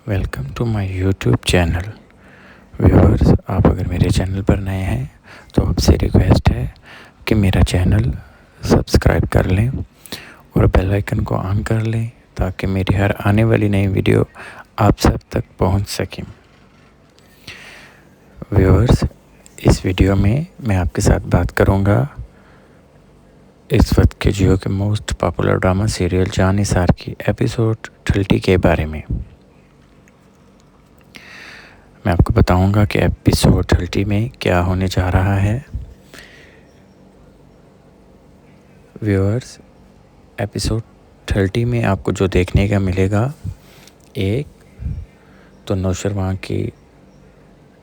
Welcome to my YouTube channel viewers. آپ اگر میرے چینل پر نئے ہیں تو آپ سے ریکویسٹ ہے کہ میرا چینل سبسکرائب کر لیں اور بیل آئیکن کو آن کر لیں تاکہ میری ہر آنے والی نئی ویڈیو آپ سب تک پہنچ سکیں. ویورز, اس ویڈیو میں آپ کے ساتھ بات کروں گا اس وقت کے جیو کے موسٹ پاپولر ڈرامہ سیریل جان نثار کی ایپیسوڈ 30 کے بارے میں آپ کو بتاؤں گا کہ ایپیسوڈ 30 میں کیا ہونے جا رہا ہے. ویورز, ایپیسوڈ 30 میں آپ کو جو دیکھنے کا ملے گا, ایک تو نوشرما کی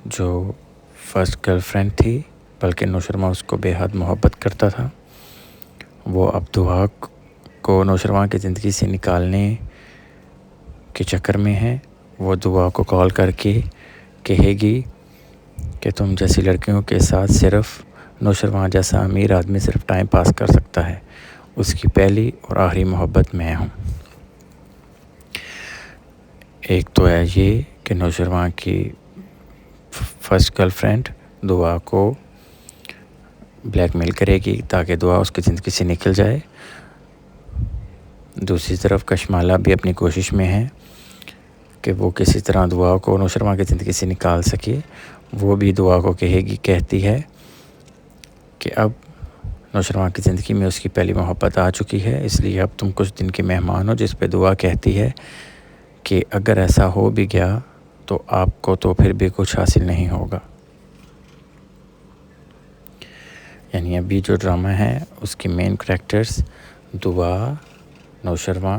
جو فرسٹ گرل فرینڈ تھی, بلکہ نوشرما اس کو بے حد محبت کرتا تھا, وہ اب دعا کو نوشرما کی زندگی سے نکالنے کے چکر میں ہے. وہ دعا کو کال کر کے کہے گی کہ تم جیسی لڑکیوں کے ساتھ صرف نوشرما جیسا امیر آدمی صرف ٹائم پاس کر سکتا ہے. اس کی پہلی اور آخری محبت میں ہوں. ایک تو ہے یہ کہ نوشرما کی فرسٹ گرل فرینڈ دعا کو بلیک میل کرے گی تاکہ دعا اس کی زندگی سے نکل جائے. دوسری طرف کشمالہ بھی اپنی کوشش میں ہے کہ وہ کسی طرح دعا کو نوشرما کی زندگی سے نکال سکے. وہ بھی دعا کو کہتی ہے کہ اب نوشرما کی زندگی میں اس کی پہلی محبت آ چکی ہے, اس لیے اب تم کچھ دن کے مہمان ہو. جس پہ دعا کہتی ہے کہ اگر ایسا ہو بھی گیا تو آپ کو تو پھر بھی کچھ حاصل نہیں ہوگا. یعنی ابھی جو ڈرامہ ہے اس کی مین کریکٹرز دعا, نوشرما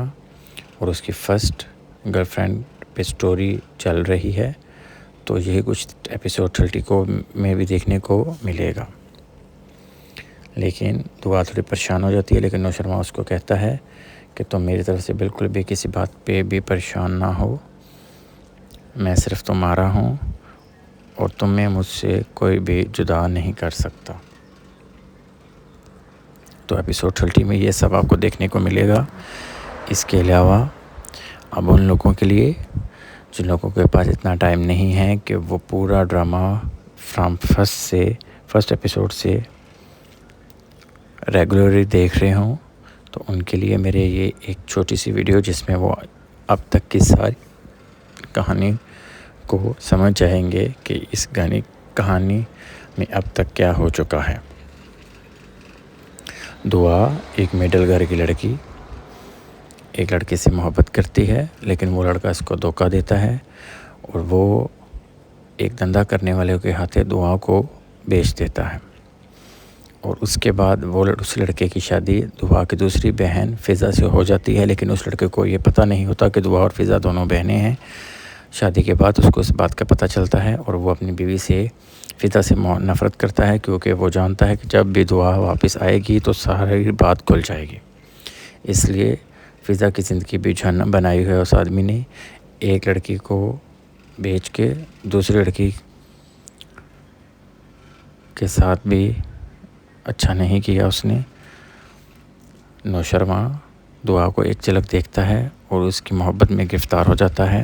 اور اس کی فرسٹ گرل فرینڈ پہ سٹوری چل رہی ہے. تو یہی کچھ ایپیسوڈ 30 کو میں بھی دیکھنے کو ملے گا. لیکن دعا تھوڑی پریشان ہو جاتی ہے, لیکن نوشرما اس کو کہتا ہے کہ تم میری طرف سے بالکل بھی کسی بات پہ بھی پریشان نہ ہو, میں صرف تمہارا ہوں اور تمہیں مجھ سے کوئی بھی جدا نہیں کر سکتا. تو ایپیسوڈ 30 میں یہ سب آپ کو دیکھنے کو ملے گا. اس کے علاوہ اب ان لوگوں کے لیے جن لوگوں کے پاس اتنا ٹائم نہیں ہے کہ وہ پورا ڈرامہ فرام فرسٹ ایپیسوڈ سے ریگولرلی دیکھ رہے ہوں, تو ان کے لیے میرے یہ ایک چھوٹی سی ویڈیو جس میں وہ اب تک کی ساری کہانی کو سمجھ جائیں گے کہ اس کہانی میں اب تک کیا ہو چکا ہے. دعا ایک مڈل گھر کی لڑکی ایک لڑکے سے محبت کرتی ہے, لیکن وہ لڑکا اس کو دھوکہ دیتا ہے اور وہ ایک دھندا کرنے والے کے ہاتھے دعا کو بیچ دیتا ہے. اور اس کے بعد وہ اس لڑکے کی شادی دعا کی دوسری بہن فضا سے ہو جاتی ہے, لیکن اس لڑکے کو یہ پتہ نہیں ہوتا کہ دعا اور فضا دونوں بہنیں ہیں. شادی کے بعد اس کو اس بات کا پتہ چلتا ہے اور وہ اپنی بیوی سے فضا سے نفرت کرتا ہے, کیونکہ وہ جانتا ہے کہ جب بھی دعا واپس آئے گی تو ساری بات کھل جائے گی. اس لیے فضا کی زندگی بھی جہنم بنائی ہے اس آدمی نے. ایک لڑکی کو بیچ کے دوسری لڑکی کے ساتھ بھی اچھا نہیں کیا اس نے. نوشرما دعا کو ایک جھلک دیکھتا ہے اور اس کی محبت میں گرفتار ہو جاتا ہے.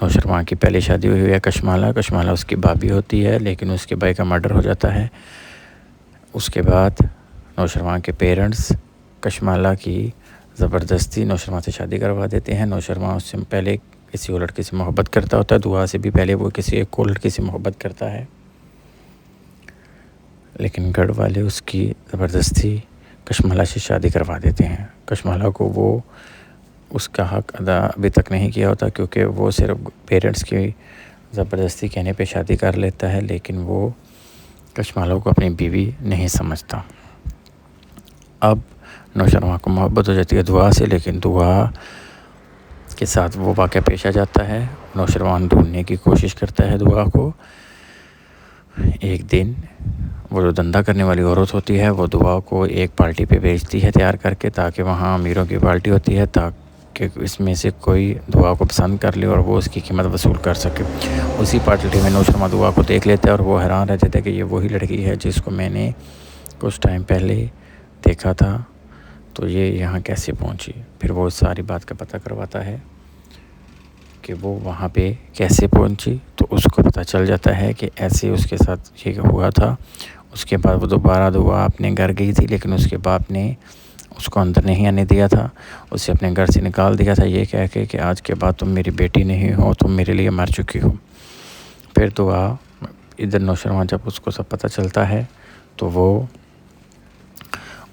نوشرما کی پہلی شادی ہوئی ہے کشمالہ اس کی بھابھی ہوتی ہے, لیکن اس کے بھائی کا مرڈر ہو جاتا ہے. اس کے بعد نوشرما کے پیرنٹس کشمالہ کی زبردستی نوشرما سے شادی کروا دیتے ہیں. نوشرما اس سے پہلے کسی اور لڑکی سے محبت کرتا ہوتا ہے, دعا سے بھی پہلے وہ کسی ایک اور لڑکی سے محبت کرتا ہے, لیکن گھر والے اس کی زبردستی کشمالہ سے شادی کروا دیتے ہیں. کشمالہ کو وہ اس کا حق ادا ابھی تک نہیں کیا ہوتا, کیونکہ وہ صرف پیرنٹس کی زبردستی کہنے پہ شادی کر لیتا ہے, لیکن وہ کشمالہ کو اپنی بیوی نہیں سمجھتا. اب نوشرما کو محبت ہو جاتی ہے دعا سے, لیکن دعا کے ساتھ وہ واقعہ پیش آ جاتا ہے. نوشرما ڈھونڈنے کی کوشش کرتا ہے دعا کو. ایک دن وہ جو دھندا کرنے والی عورت ہوتی ہے وہ دعا کو ایک پارٹی پہ بھیجتی ہے تیار کر کے, تاکہ وہاں امیروں کی پارٹی ہوتی ہے, تاکہ اس میں سے کوئی دعا کو پسند کر لے اور وہ اس کی قیمت وصول کر سکے. اسی پارٹی میں نوشرما دعا کو دیکھ لیتے ہیں اور وہ حیران رہتے تھے کہ یہ وہی لڑکی ہے جس کو میں نے کچھ ٹائم پہلے دیکھا تھا, تو یہ یہاں کیسے پہنچی. پھر وہ ساری بات کا پتہ کرواتا ہے کہ وہ وہاں پہ کیسے پہنچی، تو اس کو پتہ چل جاتا ہے کہ ایسے اس کے ساتھ یہ ہوا تھا۔ اس کے بعد وہ دوبارہ دعا اپنے گھر گئی تھی، لیکن اس کے باپ نے اس کو اندر نہیں آنے دیا تھا، اسے اپنے گھر سے نکال دیا تھا یہ کہہ کے کہ آج کے بعد تم میری بیٹی نہیں ہو، تم میرے لیے مر چکی ہو۔ پھر دعا ادھر نوشروان جب اس کو سب پتہ چلتا ہے تو وہ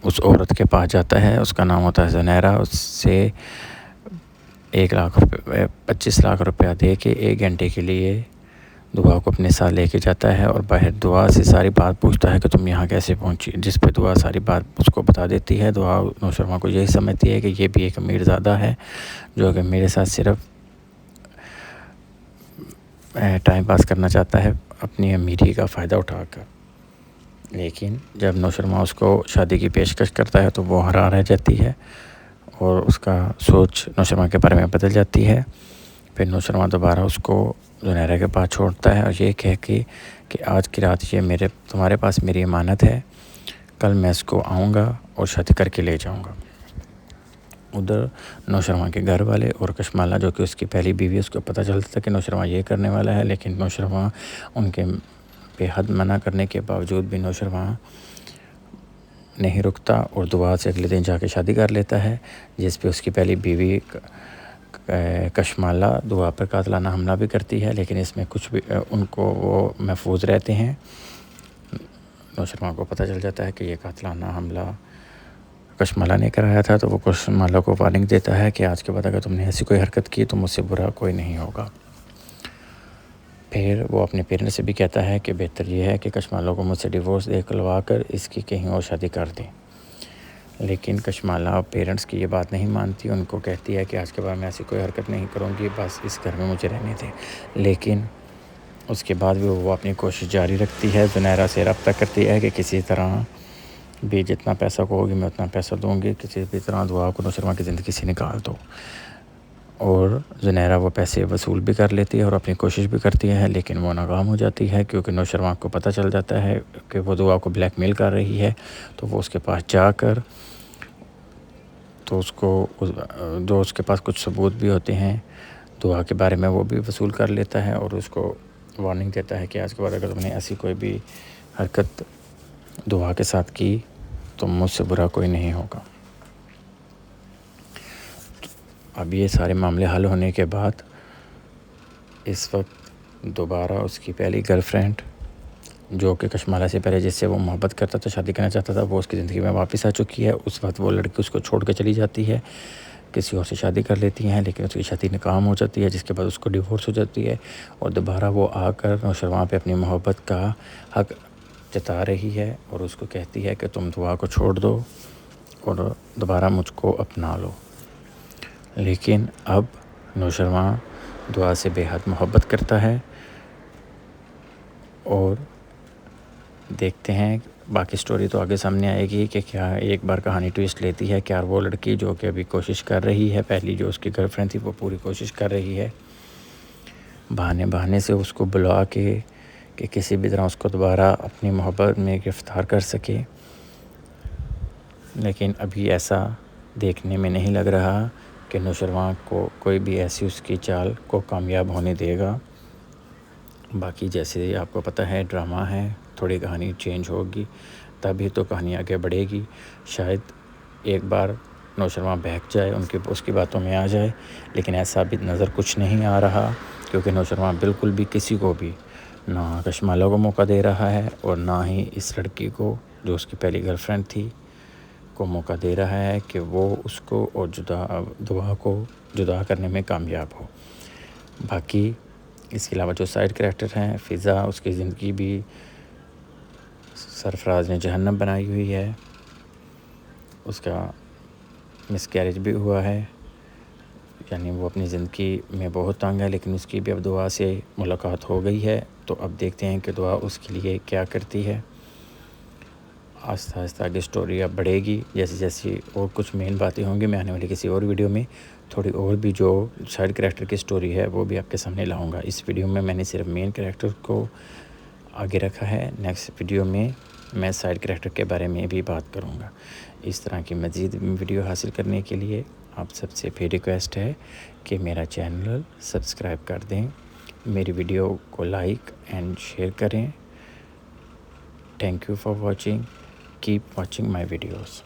اس عورت کے پاس جاتا ہے، اس کا نام ہوتا ہے زنیرہ، اس سے 25 لاکھ روپیہ دے کے 1 گھنٹے کے لیے دعا کو اپنے ساتھ لے کے جاتا ہے، اور باہر دعا سے ساری بات پوچھتا ہے کہ تم یہاں کیسے پہنچی، جس پہ دعا ساری بات اس کو بتا دیتی ہے۔ دعا نوشروان کو یہی سمجھتی ہے کہ یہ بھی ایک امیر زادہ ہے جو کہ میرے ساتھ صرف ٹائم پاس کرنا چاہتا ہے اپنی امیری کا فائدہ اٹھا کر۔ لیکن جب نوشروان اس کو شادی کی پیشکش کرتا ہے تو وہ حیران رہ جاتی ہے اور اس کا سوچ نوشروان کے بارے میں بدل جاتی ہے۔ پھر نوشروان دوبارہ اس کو زنیرہ کے پاس چھوڑتا ہے اور یہ کہہ کے کہ آج کی رات یہ تمہارے پاس میری امانت ہے، کل میں اس کو آؤں گا اور شادی کر کے لے جاؤں گا۔ ادھر نوشروان کے گھر والے اور کشمالہ جو کہ اس کی پہلی بیوی، اس کو پتہ چلتا تھا کہ نوشروان یہ کرنے والا ہے، لیکن نوشروان ان کے بے حد منع کرنے کے باوجود بھی نوشروان نہیں رکتا اور دعا سے اگلے دن جا کے شادی کر لیتا ہے، جس پہ اس کی پہلی بیوی کشمالہ دعا پر قاتلانہ حملہ بھی کرتی ہے، لیکن اس میں کچھ بھی ان کو وہ محفوظ رہتے ہیں۔ نوشروان کو پتہ چل جاتا ہے کہ یہ قاتلانہ حملہ کشمالہ نے کرایا تھا، تو وہ کشمالہ کو وارننگ دیتا ہے کہ آج کے بعد اگر تم نے ایسی کوئی حرکت کی تو مجھ سے برا کوئی نہیں ہوگا۔ پھر وہ اپنے پیرنٹس سے بھی کہتا ہے کہ بہتر یہ ہے کہ کشمالہ کو مجھ سے ڈیورس دلوا کر اس کی کہیں اور شادی کر دیں، لیکن کشمالہ پیرنٹس کی یہ بات نہیں مانتی، ان کو کہتی ہے کہ آج کے بعد میں ایسی کوئی حرکت نہیں کروں گی، بس اس گھر میں مجھے رہنے دیں۔ لیکن اس کے بعد بھی وہ اپنی کوشش جاری رکھتی ہے، زنیرہ سے رابطہ کرتی ہے کہ کسی طرح بھی جتنا پیسہ کو ہوگی میں اتنا پیسہ دوں گی، کسی بھی طرح دعا کو نوشروان کی زندگی سے نکال دو۔ اور زنیرہ وہ پیسے وصول بھی کر لیتی ہے اور اپنی کوشش بھی کرتی ہے، لیکن وہ ناکام ہو جاتی ہے کیونکہ نوشروان کو پتہ چل جاتا ہے کہ وہ دعا کو بلیک میل کر رہی ہے، تو وہ اس کے پاس جا کر تو اس کو جو اس کے پاس کچھ ثبوت بھی ہوتے ہیں دعا کے بارے میں وہ بھی وصول کر لیتا ہے، اور اس کو وارننگ دیتا ہے کہ آج کے بعد اگر تم نے ایسی کوئی بھی حرکت دعا کے ساتھ کی تو مجھ سے برا کوئی نہیں ہوگا۔ اب یہ سارے معاملے حل ہونے کے بعد اس وقت دوبارہ اس کی پہلی گرل فرینڈ جو کہ کشمالہ سے پہلے جس سے وہ محبت کرتا تھا، شادی کرنا چاہتا تھا، وہ اس کی زندگی میں واپس آ چکی ہے۔ اس وقت وہ لڑکی اس کو چھوڑ کے چلی جاتی ہے، کسی اور سے شادی کر لیتی ہیں، لیکن اس کی شادی ناکام ہو جاتی ہے، جس کے بعد اس کو ڈیورس ہو جاتی ہے، اور دوبارہ وہ آ کر نوشروان پہ اپنی محبت کا حق جتا رہی ہے اور اس کو کہتی ہے کہ تم دعا کو چھوڑ دو اور دوبارہ مجھ کو اپنا لو۔ لیکن اب نوشروان دعا سے بے حد محبت کرتا ہے، اور دیکھتے ہیں باقی سٹوری تو آگے سامنے آئے گی کہ کیا ایک بار کہانی ٹویسٹ لیتی ہے، کیا وہ لڑکی جو کہ ابھی کوشش کر رہی ہے، پہلی جو اس کی گرل فرینڈ تھی وہ پوری کوشش کر رہی ہے بہانے سے اس کو بلا کے کہ کسی بھی طرح اس کو دوبارہ اپنی محبت میں گرفتار کر سکے، لیکن ابھی ایسا دیکھنے میں نہیں لگ رہا کہ نوشروان کو کوئی بھی ایسی اس کی چال کو کامیاب ہونے دے گا۔ باقی جیسے آپ کو پتہ ہے ڈرامہ ہے، تھوڑی کہانی چینج ہوگی تبھی تو کہانی آگے بڑھے گی۔ شاید ایک بار نوشروان بہک جائے، اس کی باتوں میں آ جائے، لیکن ایسا بھی نظر کچھ نہیں آ رہا کیونکہ نوشروان بالکل بھی کسی کو بھی نہ کشمالہ کو موقع دے رہا ہے اور نہ ہی اس لڑکی کو جو اس کی پہلی گرل فرینڈ تھی کو موقع دے رہا ہے کہ وہ اس کو اور دعا کو جدا کرنے میں کامیاب ہو۔ باقی اس کے علاوہ جو سائیڈ کریکٹر ہیں، فضا، اس کی زندگی بھی سرفراز نے جہنم بنائی ہوئی ہے، اس کا مس کیریج بھی ہوا ہے، یعنی وہ اپنی زندگی میں بہت تنگ ہے، لیکن اس کی بھی اب دعا سے ملاقات ہو گئی ہے، تو اب دیکھتے ہیں کہ دعا اس کے لیے کیا کرتی ہے۔ آہستہ آہستہ آگے سٹوری اب بڑھے گی، جیسی جیسی اور کچھ مین باتیں ہوں گی میں آنے والی کسی اور ویڈیو میں تھوڑی اور بھی جو سائیڈ کریکٹر کی سٹوری ہے وہ بھی آپ کے سامنے لاؤں گا۔ اس ویڈیو میں نے صرف مین کریکٹر کو آگے رکھا ہے، نیکسٹ ویڈیو میں سائیڈ کریکٹر کے بارے میں بھی بات کروں گا۔ اس طرح کی مزید ویڈیو حاصل کرنے کے لیے آپ سب سے پھر ریکویسٹ ہے کہ میرا چینل سبسکرائب کر دیں، میری ویڈیو کو لائک اینڈ شیئر کریں۔ Thank you for watching, keep watching my videos.